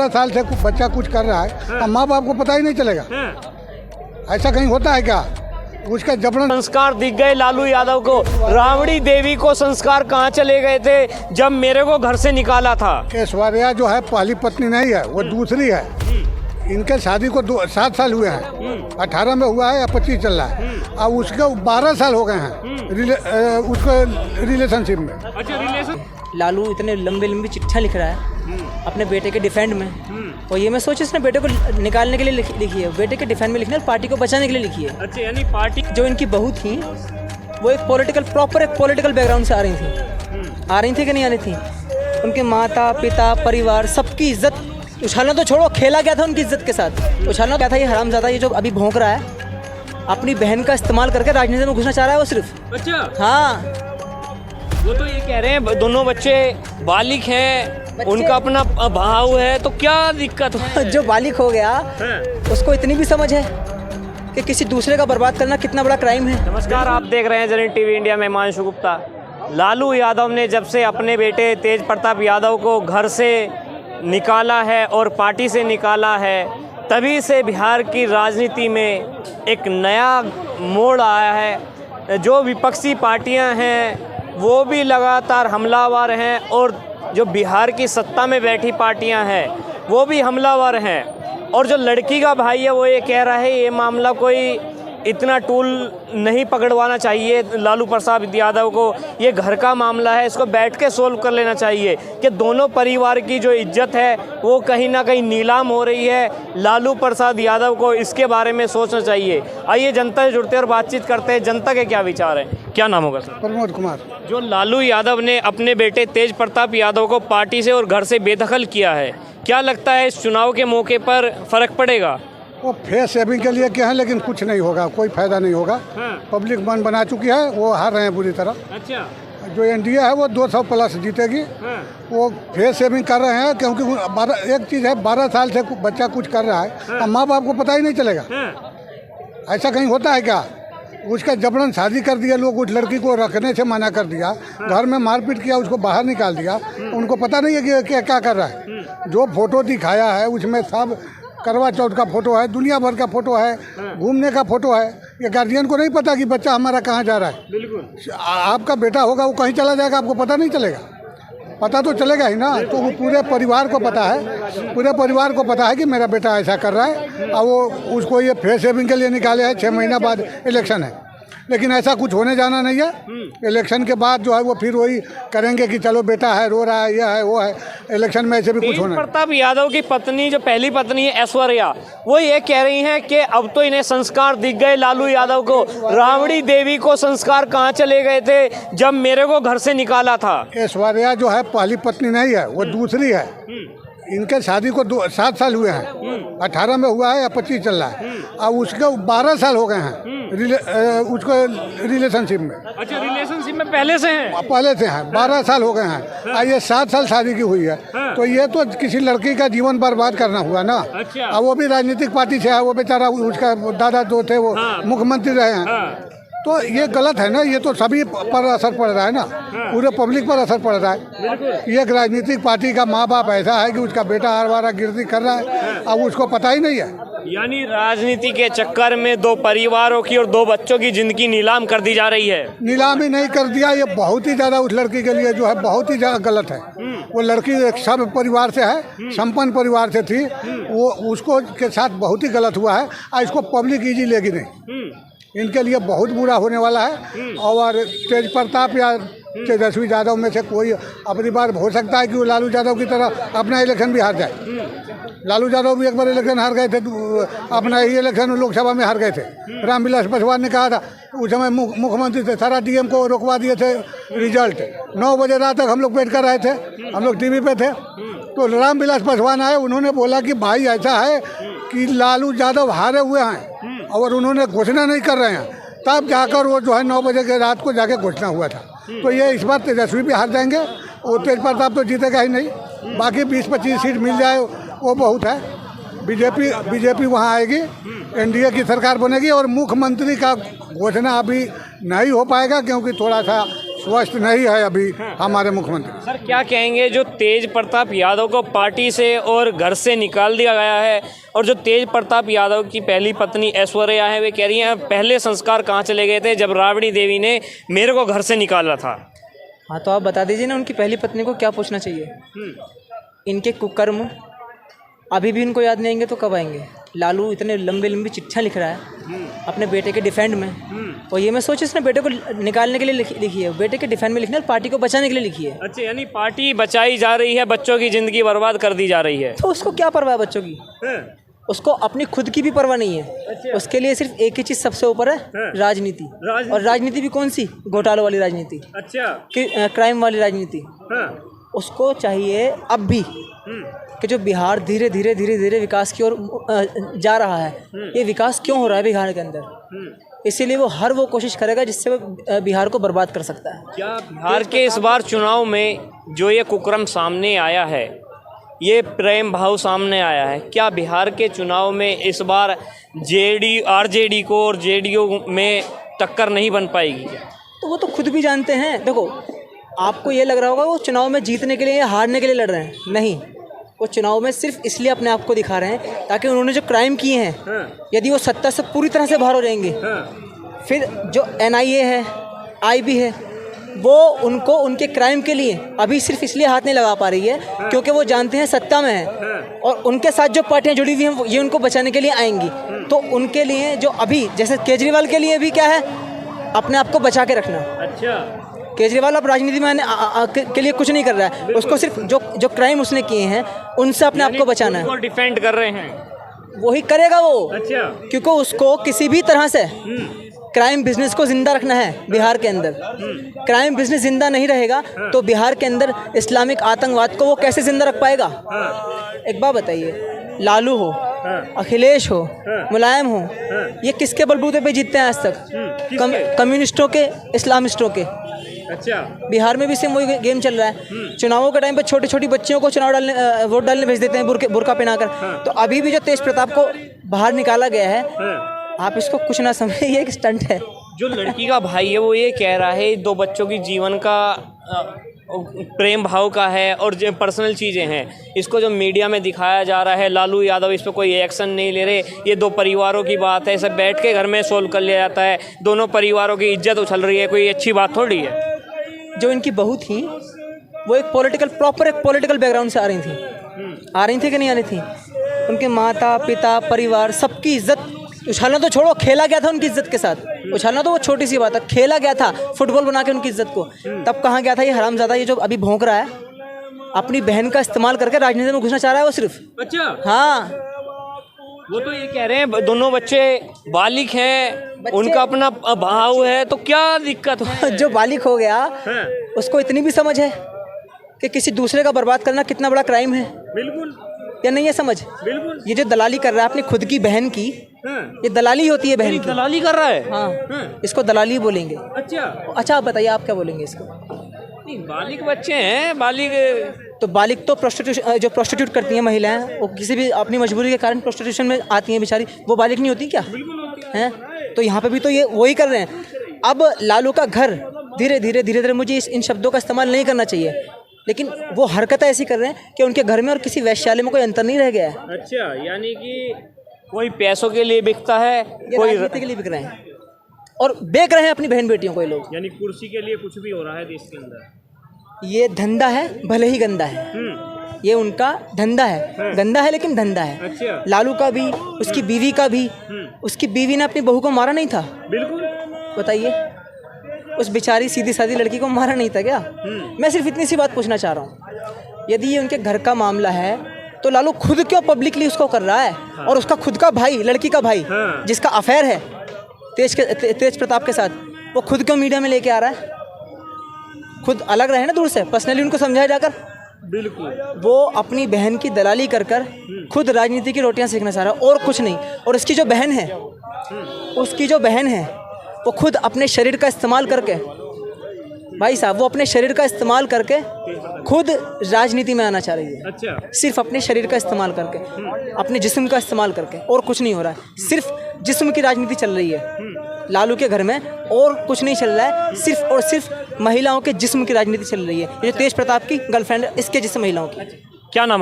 12 साल से बच्चा कुछ कर रहा है और माँ बाप को पता ही नहीं चलेगा। ऐसा कहीं होता है क्या? उसका जबरन संस्कार दिख गए लालू यादव को। राबड़ी देवी को संस्कार कहाँ चले गए थे जब मेरे को घर से निकाला था? ऐश्वर्या जो है पहली पत्नी नहीं है, वो दूसरी है। इनके शादी को 7 साल हुए हैं, 18 में हुआ है या 25 चल रहा है। अब उसके 12 साल हो गए हैं उसको रिलेशनशिप में। अच्छा, रिलेशन। लालू इतने लंबी चिट्ठियाँ लिख रहा है अपने बेटे के डिफेंड में, और ये मैं सोच इसने बेटे को निकालने के लिए लिखी है, बेटे के डिफेंड में लिखना है, पार्टी को बचाने के लिए लिखी है। अच्छा, यानी पार्टी जो इनकी बहू थी वो एक पॉलिटिकल बैकग्राउंड से आ रही थी कि नहीं आ रही थी? उनके माता पिता परिवार सबकी इज्जत उछालना तो छोड़ो, खेला गया था उनकी इज्जत के साथ। उछालना क्या था? ये हरामजादा ये जो अभी भौंक रहा है अपनी बहन का इस्तेमाल करके राजनीति में घुसना चाह रहा है वो सिर्फ। अच्छा, हाँ, वो तो ये कह रहे हैं दोनों बच्चे बालिग हैं, उनका अपना भाव है, तो क्या दिक्कत है? जो बालिग हो गया उसको इतनी भी समझ है कि किसी दूसरे का बर्बाद करना कितना बड़ा क्राइम है। नमस्कार, आप देख रहे हैं जनहित टीवी इंडिया में हिमांशु गुप्ता। लालू यादव ने जब से अपने बेटे तेज प्रताप यादव को घर से निकाला है और पार्टी से निकाला है, तभी से बिहार की राजनीति में एक नया मोड़ आया है। जो विपक्षी पार्टियां हैं वो भी लगातार हमलावर हैं और जो बिहार की सत्ता में बैठी पार्टियां हैं वो भी हमलावर हैं। और जो लड़की का भाई है वो ये कह रहा है ये मामला कोई इतना टूल नहीं पकड़वाना चाहिए लालू प्रसाद यादव को, ये घर का मामला है, इसको बैठ के सोल्व कर लेना चाहिए कि दोनों परिवार की जो इज्जत है वो कहीं ना कहीं नीलाम हो रही है। लालू प्रसाद यादव को इसके बारे में सोचना चाहिए। आइए जनता से जुड़ते हैं और बातचीत करते हैं, जनता के क्या विचार हैं। क्या नाम होगा सर? प्रमोद कुमार। जो लालू यादव ने अपने बेटे तेज प्रताप यादव को पार्टी से और घर से बेदखल किया है, क्या लगता है इस चुनाव के मौके पर फर्क पड़ेगा? वो फेस सेविंग के लिए क्या है, लेकिन कुछ नहीं होगा, कोई फायदा नहीं होगा। पब्लिक मन बना चुकी है, वो हार रहे हैं बुरी तरह। अच्छा, जो एनडीए है वो 200 प्लस जीतेगी। वो फेस सेविंग कर रहे हैं क्योंकि एक चीज़ है, 12 साल से बच्चा कुछ कर रहा है और माँ बाप को पता ही नहीं चलेगा। ऐसा कहीं होता है क्या? उसका जबरन शादी कर दिया लोग, उस लड़की को रखने से मना कर दिया, घर में मारपीट किया, उसको बाहर निकाल दिया। उनको पता नहीं है कि क्या कर रहा है। जो फोटो दिखाया है उसमें सब करवा चौथ का फोटो है, दुनिया भर का फोटो है, घूमने का फोटो है। ये गार्जियन को नहीं पता कि बच्चा हमारा कहाँ जा रहा है। बिल्कुल। आपका बेटा होगा वो कहीं चला जाएगा, आपको पता नहीं चलेगा? पता तो चलेगा ही ना। तो वो पूरे परिवार को पता है, पूरे परिवार को पता है कि मेरा बेटा ऐसा कर रहा है और वो उसको ये फेस सेविंग के लिए निकाले है। 6 महीना बाद इलेक्शन है, लेकिन ऐसा कुछ होने जाना नहीं है। इलेक्शन के बाद जो है वो फिर वही करेंगे कि चलो बेटा है, रो रहा है, यह है वो है। इलेक्शन में ऐसे भी कुछ होना। प्रताप यादव की पत्नी, जो पहली पत्नी है ऐश्वर्या, वो ये कह रही हैं कि अब तो इन्हें संस्कार दिख गए लालू यादव को। राबड़ी देवी को संस्कार कहाँ चले गए थे जब मेरे को घर से निकाला था? ऐश्वर्या जो है पहली पत्नी नहीं है, वो दूसरी है। इनके शादी को 7 साल हुए हैं, 18 में हुआ है या 25 चल रहा है। अब उसके 12 साल हो गए हैं उसको रिलेशनशिप में। अच्छा, रिलेशनशिप में पहले से हैं? 12 साल हो गए हैं और ये 7 साल शादी की हुई है। तो ये तो किसी लड़की का जीवन बर्बाद करना हुआ ना। अच्छा। अब वो भी राजनीतिक पार्टी से है, वो बेचारा, उसका दादा जो थे वो मुख्यमंत्री रहे हैं। तो ये गलत है ना, ये तो सभी पर असर पड़ रहा है ना, पूरे पब्लिक पर असर पड़ रहा है। ये एक राजनीतिक पार्टी का माँ बाप ऐसा है कि उसका बेटा हर बार गिरती कर रहा है, अब उसको पता ही नहीं है। यानी राजनीति के चक्कर में 2 परिवारों की और 2 बच्चों की जिंदगी नीलाम कर दी जा रही है। नीलामी नहीं कर दिया, ये बहुत ही ज़्यादा उस लड़की के लिए जो है बहुत ही ज़्यादा गलत है। वो लड़की एक सब परिवार से है, संपन्न परिवार से थी, वो उसको के साथ बहुत ही गलत हुआ है और इसको पब्लिक ईजी लेगी नहीं। इनके लिए बहुत बुरा होने वाला है। और तेज प्रताप या तेजस्वी यादव में से कोई अपनी बार हो सकता है कि वो लालू यादव की तरह अपना इलेक्शन भी हार जाए। लालू यादव भी एक बार इलेक्शन हार गए थे, अपना ही इलेक्शन लोकसभा में हार गए थे। रामविलास पासवान ने कहा था, उस समय मुख्यमंत्री थे, सारा डीएम को रोकवा दिए थे रिजल्ट। 9 बजे रात तक हम लोग वेट कर रहे थे, हम लोग टीवी पे थे। तो रामविलास पासवान आए, उन्होंने बोला कि भाई ऐसा है कि लालू यादव हारे हुए हैं और उन्होंने घोषणा नहीं कर रहे हैं। तब जाकर वो जो है 9 बजे के रात को जाके घोषणा हुआ था। तो ये इस बार तेजस्वी भी हार जाएंगे और तेज प्रताप तो जीतेगा ही नहीं। बाकी 20-25 सीट मिल जाए वो बहुत है। बीजेपी वहाँ आएगी, एनडीए की सरकार बनेगी और मुख्यमंत्री का घोषणा अभी नहीं हो पाएगा क्योंकि थोड़ा सा स्वस्थ नहीं है अभी हमारे मुख्यमंत्री। सर क्या कहेंगे, जो तेज प्रताप यादव को पार्टी से और घर से निकाल दिया गया है, और जो तेज प्रताप यादव की पहली पत्नी ऐश्वर्या है, वे कह रही हैं पहले संस्कार कहाँ चले गए थे जब राबड़ी देवी ने मेरे को घर से निकाला था। हाँ तो आप बता दीजिए ना, उनकी पहली पत्नी को क्या पूछना चाहिए। इनके कुकर्म अभी भी उनको याद नहीं आएंगे तो कब आएंगे। लालू इतने लंबी लंबी चिट्ठियाँ लिख रहा है अपने बेटे के डिफेंड में, और ये मैं सोच इसने बेटे को निकालने के लिए लिखी है, बेटे के डिफेंड में लिखना है, पार्टी को बचाने के लिए लिखी है। अच्छा, यानी पार्टी बचाई जा रही है, बच्चों की ज़िंदगी बर्बाद कर दी जा रही है। तो उसको क्या परवाह है बच्चों की, उसको अपनी खुद की भी परवाह नहीं है। उसके लिए सिर्फ एक ही चीज़ सबसे ऊपर है, राजनीति। और राजनीति भी कौन सी, घोटालों वाली राजनीति, अच्छा क्राइम वाली राजनीति। उसको चाहिए अब भी कि जो बिहार धीरे धीरे धीरे धीरे विकास की ओर जा रहा है, ये विकास क्यों हो रहा है बिहार के अंदर, इसीलिए वो हर वो कोशिश करेगा जिससे वो बिहार को बर्बाद कर सकता है। क्या बिहार के इस बार चुनाव में जो ये कुकर्म सामने आया है, ये प्रेम भाव सामने आया है, क्या बिहार के चुनाव में इस बार आरजेडी को और जेडीयू में टक्कर नहीं बन पाएगी? तो वो तो खुद भी जानते हैं। देखो, आपको ये लग रहा होगा वो चुनाव में जीतने के लिए या हारने के लिए लड़ रहे हैं, नहीं, वो चुनाव में सिर्फ इसलिए अपने आप को दिखा रहे हैं ताकि उन्होंने जो क्राइम किए हैं, यदि वो सत्ता से पूरी तरह से बाहर हो जाएंगे, फिर जो NIA है, IB है, वो उनको उनके क्राइम के लिए अभी सिर्फ इसलिए हाथ नहीं लगा पा रही है क्योंकि वो जानते हैं सत्ता में है, और उनके साथ जो पार्टियां जुड़ी हुई हैं ये उनको बचाने के लिए आएंगी। तो उनके लिए जो अभी जैसे केजरीवाल के लिए भी क्या है, अपने आप को बचा के रखना। अच्छा, केजरीवाल अब राजनीति में के लिए कुछ नहीं कर रहा है, उसको सिर्फ जो क्राइम उसने किए हैं उनसे अपने आप को बचाना है। डिफेंड कर रहे हैं, वही करेगा वो। अच्छा, क्योंकि उसको किसी भी तरह से क्राइम बिजनेस को जिंदा रखना है बिहार के अंदर। क्राइम बिजनेस जिंदा नहीं रहेगा तो बिहार के अंदर इस्लामिक आतंकवाद को वो कैसे जिंदा रख पाएगा। एक बात बताइए, लालू हो, अखिलेश हो, मुलायम हो, ये किसके बलबूते पे जीतते हैं आज तक? कम्युनिस्टों के, इस्लामिस्टों के। अच्छा, बिहार में भी सेम वही गेम चल रहा है। चुनावों के टाइम पे छोटी छोटी बच्चियों को वोट डालने भेज देते हैं बुर्का पहनाकर। तो अभी भी जो तेज प्रताप को बाहर निकाला गया है, आप इसको कुछ ना समझिए, ये एक स्टंट है। जो लड़की का भाई है वो ये कह रहा है 2 बच्चों की जीवन का प्रेम भाव का है और जो पर्सनल चीज़ें हैं, इसको जो मीडिया में दिखाया जा रहा है, लालू यादव इस पर कोई एक्शन नहीं ले रहे, ये 2 परिवारों की बात है, सब बैठ के घर में सोल्व कर लिया जाता है, दोनों परिवारों की इज्जत उछल रही है, कोई अच्छी बात थोड़ी है। जो इनकी बहू थी वो एक पॉलिटिकल बैकग्राउंड से आ रही थी कि नहीं आ रही थी। उनके माता पिता परिवार सबकी इज्जत उछालना तो छोड़ो, खेला गया था उनकी इज्जत के साथ। उछालना तो वो छोटी सी बात है, खेला गया था फुटबॉल बना के उनकी इज्जत को। तब कहाँ गया था ये हरामजादा, ये जो अभी भौंक रहा है, अपनी बहन का इस्तेमाल करके राजनीति में घुसना चाह रहा है वो सिर्फ। अच्छा, हाँ, वो तो ये कह रहे हैं दोनों बच्चे बालिग हैं, उनका अपना भाव है, तो क्या दिक्कत है? जो बालिग हो गया उसको इतनी भी समझ है कि किसी दूसरे का बर्बाद करना कितना बड़ा क्राइम है। बिल्कुल, या नहीं है समझ? बिल्कुल। ये जो दलाली कर रहा है अपनी खुद की बहन की, ये दलाली होती है बहन की। दलाली कर रहा है। हाँ, इसको दलाली बोलेंगे। अच्छा, आप बताइए, आप क्या बोलेंगे इसको? नहीं, बालिग बच्चे हैं, बालिग तो बालिग तो जो प्रोस्टिट्यूट करती हैं महिलाएं, वो किसी भी अपनी मजबूरी के कारण प्रोस्टिट्यूशन में आती हैं बेचारी, वो बालिग नहीं होती क्या? हैं? तो यहाँ पे भी तो ये वही कर रहे हैं। अब लालू का घर धीरे धीरे मुझे इन शब्दों का इस्तेमाल नहीं करना चाहिए, लेकिन वो हरकतें ऐसी कर रहे हैं कि उनके घर में और किसी वैश्यालय में कोई अंतर नहीं रह गया है। अच्छा, यानी कि कोई पैसों के लिए बिकता है, कोई राजनीति के लिए बिक रहे हैं और बेच रहे हैं अपनी बहन बेटियों को ये लोग। यानी कुर्सी के लिए कुछ भी हो रहा है देश के अंदर। ये धंधा है, भले ही गंदा है, ये उनका धंधा है, गंदा है लेकिन धंधा है। अच्छा। लालू का भी, उसकी बीवी का भी। उसकी बीवी ने अपनी बहू को मारा नहीं था? बिल्कुल। बताइए, उस बेचारी सीधी सादी लड़की को मारा नहीं था क्या? मैं सिर्फ इतनी सी बात पूछना चाह रहा हूँ, यदि ये उनके घर का मामला है तो लालू खुद क्यों पब्लिकली उसको कर रहा है? और उसका खुद का भाई, लड़की का भाई, जिसका अफेयर है तेज प्रताप के साथ, वो खुद क्यों मीडिया में लेके आ रहा है? खुद अलग रहे ना दूर से, पर्सनली उनको समझाया जाकर। बिल्कुल। वो अपनी बहन की दलाली कर खुद राजनीति की रोटियां सेकना चाह रहा है और कुछ नहीं। और उसकी जो बहन है वो खुद अपने शरीर का इस्तेमाल करके, भाई साहब, वो अपने शरीर का इस्तेमाल करके खुद राजनीति में आना चाह रही है। अच्छा। सिर्फ अपने शरीर का इस्तेमाल करके, अपने जिस्म का इस्तेमाल करके, और कुछ नहीं हो रहा है, सिर्फ जिस्म की राजनीति चल रही है। लालू के घर में और कुछ नहीं चल रहा है, सिर्फ और सिर्फ महिलाओं के जिस्म की राजनीति चल रही है। ये जो तेज प्रताप की गर्लफ्रेंड है, इसके जिस्म महिलाओं की। क्या नाम